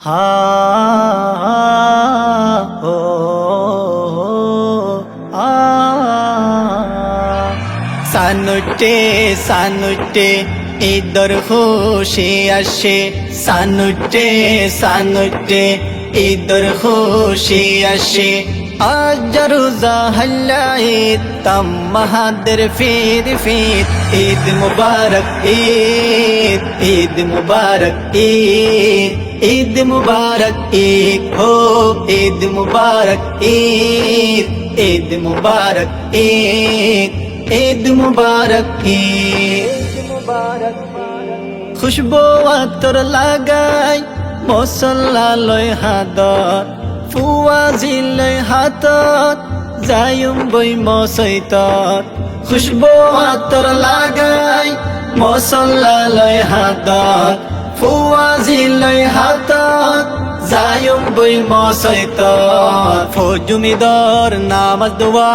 হা ও আ সানুটে সানুটে ঈদর খুশি আসে সানুটে সানুটে ঈদর খুশি আসে আজ রোজা হল্লা ঈদ তম মাহাদের ফির ফির ঈদ মুবারক ঈদ ঈদ মুবারক ঈদ ঈদ মুবারক ঈদ हो ঈদ মুবারক ঈদ ঈদ মুবারক ঈদ ঈদ মুবারক ঈদ খুশবু আতর লাগাই মসল্লালয় হাদত ফুয়াজিলয় হাতত যায়ুম বই মসৈতত খুশবু আতর লাগাই মসল্লালয় হাতত ফুয়াজিলয় হাতত যায়ুম বই মসৈতত ফজুমিদর নামাজ দোয়া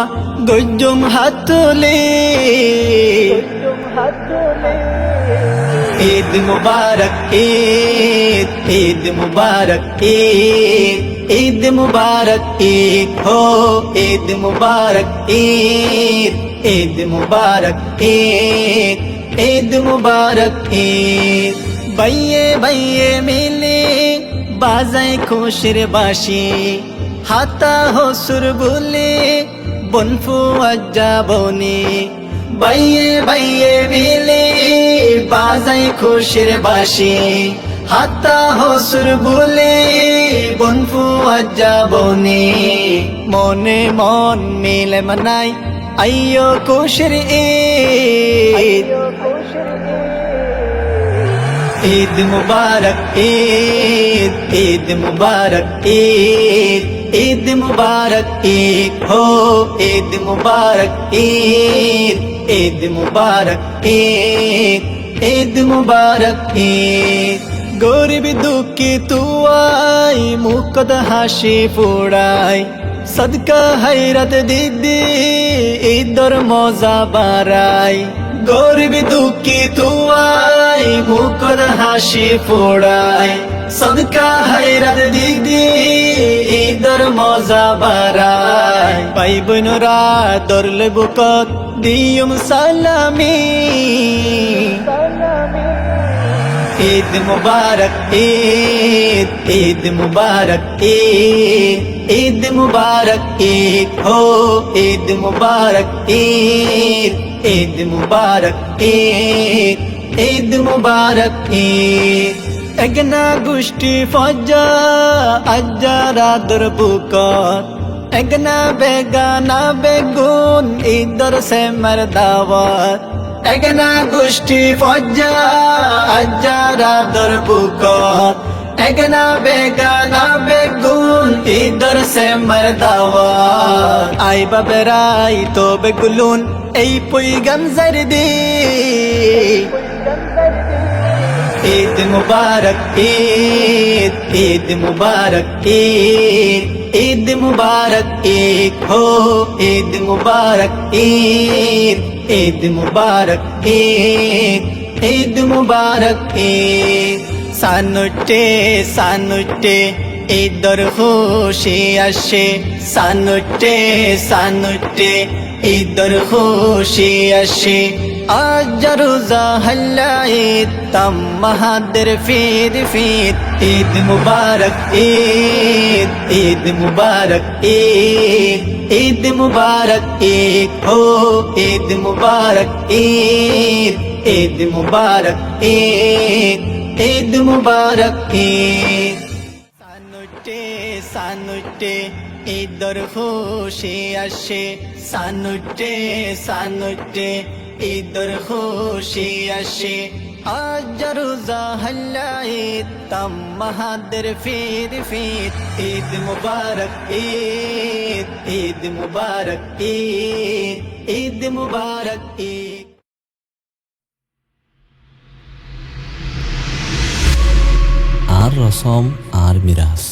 গজ্জুম হাতুলি ঈদ মুবারক ঈদ ঈদ মুবারক ঈদ ঈদ মুবারক ঈদ हो ঈদ মুবারক ঈদ ঈদ মুবারক ঈদ ঈদ মুবারক ঈদ বাইয়ে বাইয়ে মিলে বাজায় খুশির বাঁশি হাতা হসুর বলে বনফু আজ্জাবনি বাইয়ে বাইয়ে মিলে বাজায় খুশির বাঁশি হাতা হসুর বলে বনফু আজ্জাবনি মনে মন মিলে মনাই আইয়ো খুশির ঈদ ঈদ মুবারক ঈদ ঈদ মুবারক ঈদ ঈদ মুবারক ঈদ हो ঈদ মুবারক ঈদ ঈদ মুবারক ঈদ ঈদ মুবারক ঈদ গরিব দুঃখী তুয়াই মুকদ হাসি ফুড়াই সদকা হায়রাত দিদি ঈদর মজা বাড়াই গরিব দুঃখী তুয়াই মুকদ হাসি ফুড়াই সদকা হায়রাত দিদি ঈদর মজা বাড়াই ভাই বোনরা দরলে বুকত দিয়ুম সালামি ঈদ মুবারক ঈদ ঈদ মুবারক ঈদ ঈদ মুবারক ঈদ हो ঈদ মুবারক ঈদ ঈদ মুবারক ঈদ ঈদ মুবারক ঈদ এগনা গোষ্ঠী ফজা আজ্জারা দরবুকত এগনা বেগানা বেগুন ঈদর সে মরদাওয়াত এগনা গোষ্ঠী ফজা আজ্জারা দরবুকত এগনা বেগানা বেগুন ঈদর সে মরদাওয়াত আই বাবেরাই তো বেগুলুন এই পৈগাম জরদি ঈদ মুবারক ঈদ ঈদ মুবারক ঈদ ঈদ মুবারক ঈদ हो ঈদ মুবারক ঈদ ঈদ মুবারক ঈদ ঈদ মুবারক ঈদ সানুটে সানুটে ঈদর খুশি আসে সানুটে সানুটে ঈদর খুশি আসে আজ রোজা হল্লা ঈদ তম মাহাদের ফির ফির ঈদ মুবারক ঈদ ঈদ মুবারক ঈদ ঈদ মুবারক ঈদ हो ঈদ মুবারক ঈদ ঈদ মুবারক ঈদ ঈদ মুবারক ঈদ সানুটে সানুটে ঈদর খুশি আসে সানুটে সানুটে ঈদর খুশি আসে আজ রোজা হল্লা ঈদ তম মাহাদের ফির ফির ঈদ মুবারক ঈদ ঈদ মুবারক ঈদ ঈদ মুবারক ঈদ আর রসম আর মিরাজ।